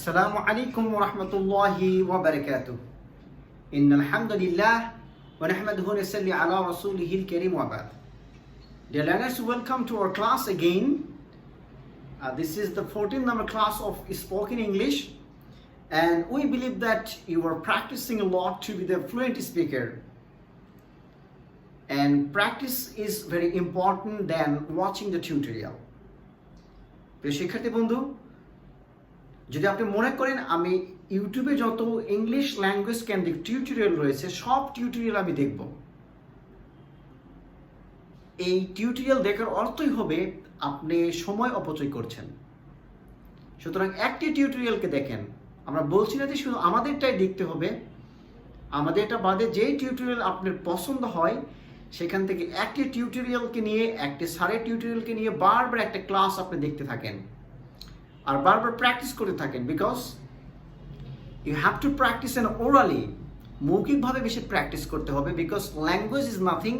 Assalamu alaikum wa rahmatullahi wa barakatuh. Innal hamdalillah wa nahmaduhu wa nusalli ala rasulihil kareem wa ba'd. Dear learners, welcome to our class again. This is the 14th number class of spoken English, and we believe that you are practicing a lot to be the fluent speaker. And practice is very important than watching the tutorial. প্রিয় শিক্ষার্থী বন্ধু, যদি আপনি মনে করেন আমি ইউটিউবে যত ইংলিশ ল্যাঙ্গুয়েজ কেন্দ্রিক টিউটোরিয়াল রয়েছে সব টিউটোরিয়াল আমি দেখব, এই টিউটোরিয়াল দেখার অর্থই হবে আপনি সময় অপচয় করছেন। সুতরাং একটি টিউটোরিয়ালকে দেখেন। আমরা বলছি না যে শুধু আমাদেরটাই দেখতে হবে, আমাদেরটা বাদে যেই টিউটোরিয়াল আপনার পছন্দ হয় সেখান থেকে একটি টিউটোরিয়ালকে নিয়ে, একটি সারের টিউটোরিয়ালকে নিয়ে বারবার একটা ক্লাস আপনি দেখতে থাকেন আর বারবার প্র্যাকটিস করতে থাকেন। Because you have to practice and orally, মৌখিকভাবে বেশি প্র্যাকটিস করতে হবে। Because language is nothing,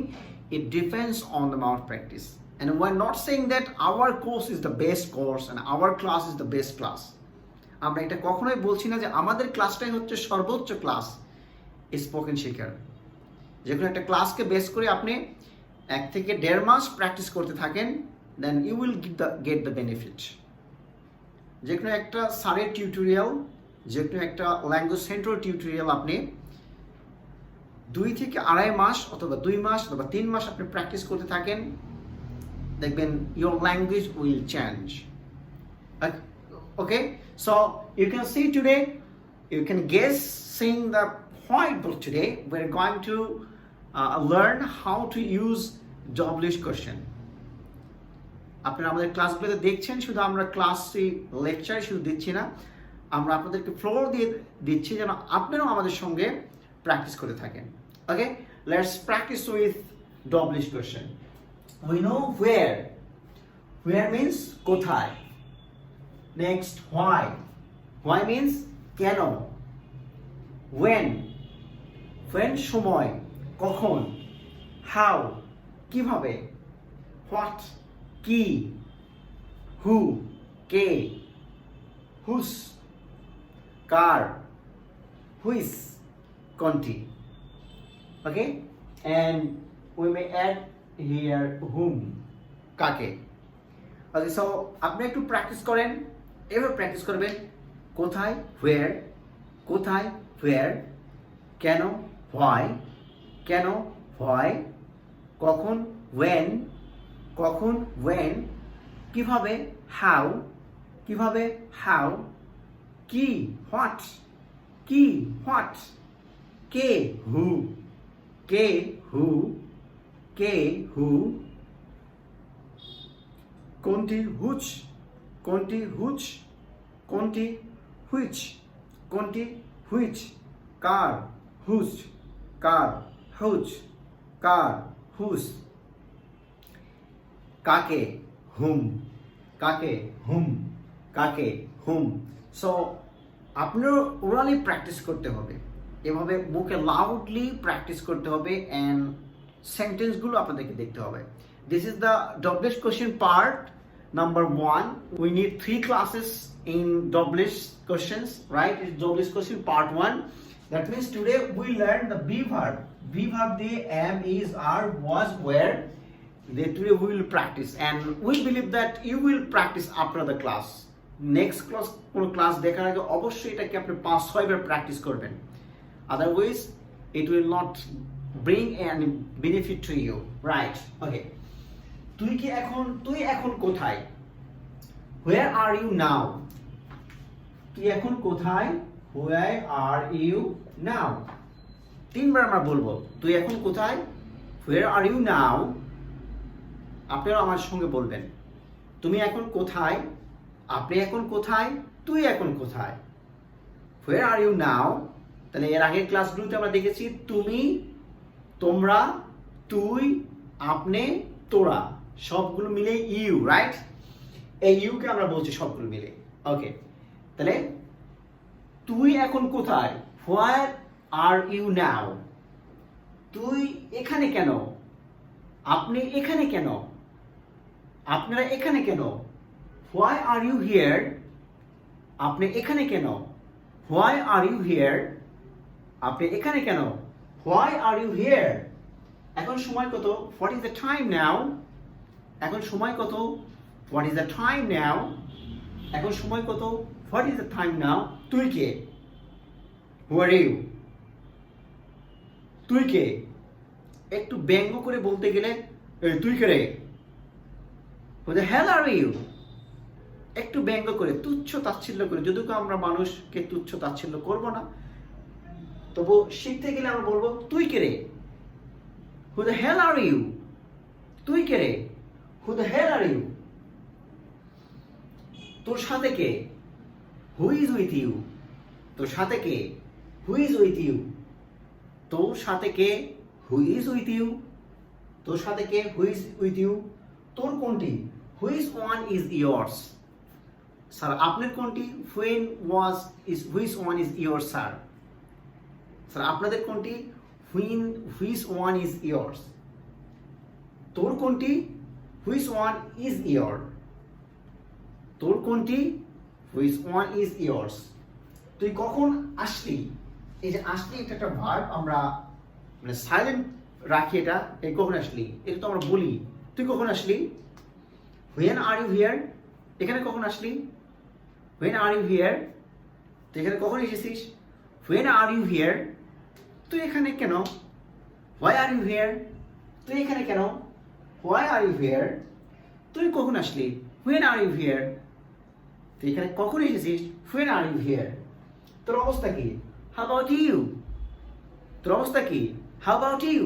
it depends on the mouth practice. And why not saying that our course is the best course and our class is the best class. আমরা এটা কখনোই বলছি না যে আমাদের ক্লাসটাই হচ্ছে সর্বোচ্চ ক্লাস স্পোকেন শেখার। যে কোনো একটা ক্লাসকে বেস করে আপনি 1 থেকে 1.5 মাস প্র্যাকটিস করতে থাকেন, then you will get the benefit. যে কোনো একটা সারের টিউটোরিয়াল, যে কোনো একটা ল্যাঙ্গুয়েজ সেন্ট্রাল টিউটোরিয়াল আপনি 2 থেকে 2.5 মাস অথবা 2 মাস অথবা 3 মাস আপনি প্র্যাকটিস করতে থাকেন, দেখবেন your language will change. Okay, so you can see today, you can guess seeing the whiteboard today. We're going to learn how to use WH question. আপনারা আমাদের ক্লাসগুলোতে দেখছেন, শুধু আমরা ক্লাসে লেকচার শুধু দিচ্ছি না, আমরা আপনাদেরকে ফ্লোর দিয়ে দিচ্ছি যেন আপনারাও আমাদের সঙ্গে প্র্যাকটিস করে থাকেন। Okay, let's practice with WH question. We know where. Where means কোথায়. Next, why. Why means কেন। when সময়, কখন। how কিভাবে। what কি। who K. whose car. which কোনটি। okay, and we may add here whom কাকে। okay, so আপনি একটু প্র্যাকটিস করেন, এভাবে প্র্যাকটিস করবেন। কোথায় where, কোথায় where, কেন why, কেন why, কখন when, কখন when, কিভাবে how, কিভাবে how, কি what, কি what, K who, K who, K who, কোনটি which, কোনটি which, কোনটি which, কোনটি which, car whose, car whose, car whose, কাকে whom, কাকে whom, কাকে whom। সো আপনার ওরালি প্র্যাকটিস করতে হবে, এভাবে মুখে লাউডলি প্র্যাকটিস করতে হবে, অ্যান্ড সেন্টেন্সগুলো আপনাদেরকে দেখতে হবে। This is the WH question part number 1. We need 3 classes in WH questions, right? It's WH question part 1. That means today we learn the be verb. Be verb the am, is, are, was, were. Today we will practice, and we believe that you will practice after the class. Next class, কোনো class দেখার আগে অবশ্যই এটাকে আপনি 5-6 বার practice করবেন, otherwise it will not bring any benefit to you, right? Okay, তুই এখন কোথায়। where are you now, তুই এখন কোথায়। where are you now, 3 বার আমরা বলবো। তুই এখন কোথায়, where are you now, আপনারা আমার সঙ্গে বলবেন। তুমি এখন কোথায়, আপনি এখন কোথায়, তুই এখন কোথায়। where are you now, তাহলে এর আগের ক্লাসগুলোতে আমরা দেখেছি তুমি, তোমরা, তুই, আপনি, তোরা, সবগুলো মিলে ইউ, রাইট? এই ইউকে আমরা বলছি সবগুলো মিলে। ওকে, তাহলে তুই এখন কোথায়, where are you now, তুই এখানে কেন, আপনি এখানে কেন, আপনারা এখানে কেন, why are you here, আপনি এখানে কেন? Why are you here? আপনি এখানে কেন? Why are you here? এখন সময় কত? What is the time now? এখন সময় কত? What is the time now? এখন সময় কত? What is the time now? তুই কে? Who are you? তুই কে? একটু ব্যঙ্গ করে বলতে গেলে তুই কে রে? Who the hell are you? একটু ব্যঙ্গ করে, তুচ্ছ তাচ্ছিল্য করে, যদিও আমরা মানুষকে তুচ্ছ তাচ্ছিল্য করব না, তবু শিখতে গেলে আমরা বলবো তুই কে রে? Who the hell are you? তুই কে রে? Who the hell are you? তোর সাথে কে? Who is with you? তোর সাথে কে? Who is with you? তোর সাথে কে? Who is with you? তোর সাথে কে? Who is with you? তোর কোনটি? Which one is yours? Sir আপনার কোনটি? Which one is yours, sir? Sir আপনাদের কোনটি? Which one is yours? তোর কোনটি? Which one is your? তোর কোনটি? Which one is yours? তুই কখন আসলি? এই যে আসলি এটা একটা ভার্ব, আমরা মানে সাইলেন্ট রাখি এটা। এই কখন আসলি এটা তো আমরা বলি। তুই কখন আসলি? When are you here? এখানে কখন আসলি? When are you here? তুই এখানে কখন এসেছিস? When are you here? তুই এখানে কেন? Why are you here? তুই এখানে কেন? Why are you here? তুই কখন আসলি? When are you here? তুই এখানে কখন এসেছিস? When are you here? তোর অবস্থা কি? How about you? তোর অবস্থা কি? How about you?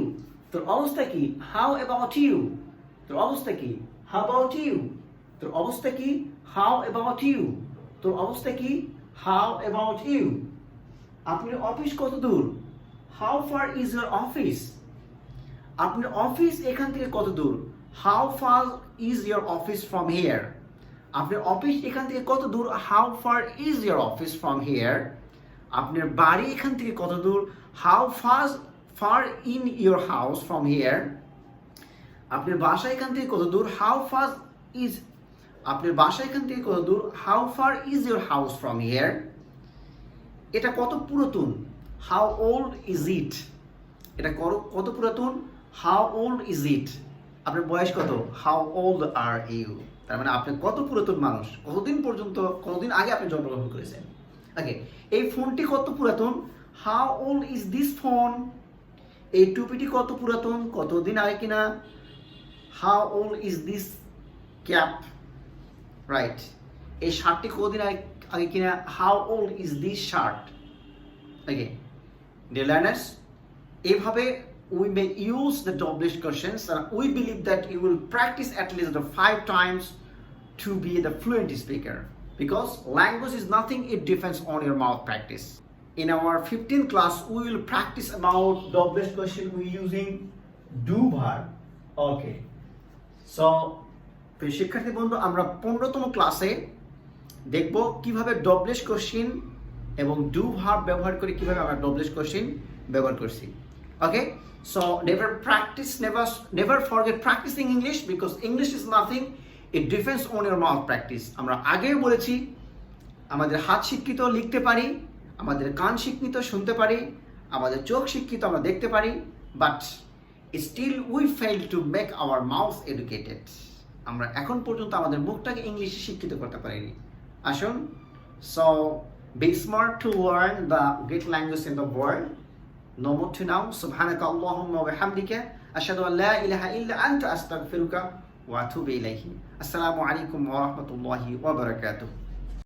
তোর অবস্থা কি? How about you? তোর অবস্থা কি? How about you? তোর অবস্থা কি? How about you? তোর অবস্থা কি? How about you? আপনার অফিস কত দূর? How far is your office? আপনার অফিস এখান থেকে কত দূর? How far is your office from here? আপনার অফিস এখান থেকে কত দূর? How far is your office from here? আপনার বাড়ি এখান থেকে কত দূর? How far in your house from here? আপনার বাসা এখান থেকে কত দূর? How far is আপনার বাসা এখান থেকে কত দূর? How far is your house from here? এটা কত পুরাতন? How old is it? এটা কত পুরাতন? How old is it? আপনার বয়স কত? How old are you? তার মানে আপনি কত পুরাতন মানুষ, কতদিন আগে আপনি জন্মগ্রহণ করেছেন। ওকে, এই ফোনটি কত পুরাতন? How old is this phone? এই টুপিটি কত পুরাতন, কতদিন আগে কিনা? How old is this cap? Right, এই শার্টটি কতদিন আগে কিনা? How old is this shirt? Okay, dear learners, এভাবে we may use the WH questions, and we believe that you will practice at least 5 times to be the fluent speaker, because language is nothing, it depends on your mouth practice. In our 15th class we will practice about WH question we using do verb. Okay, so শিক্ষার্থী বন্ধু, আমরা 15তম ক্লাসে দেখব কিভাবে WH question এবং do verb ব্যবহার করে কিভাবে আমরা WH question ব্যবহার করছি। Okay, so never forget practicing English, because English is nothing, it depends on your mouth practice. আমরা আগেও বলেছি আমাদের হাত শিক্ষিত লিখতে পারি, আমাদের কান শিক্ষিত শুনতে পারি, আমাদের চোখ শিক্ষিত আমরা দেখতে পারি, but still we fail to make our mouth educated. আমরা এখন পর্যন্ত আমাদের মুখটাকে ইংলিশে শিক্ষিত করতে পারিনি। আসুন, so be smart to learn the great language in the world. No more to now. Subhanaka Allahumma wa bihamdika ashhadu an la ilaha illa anta astaghfiruka wa atubu ilayhi. Assalamu alaikum wa rahmatullahi wa barakatuh.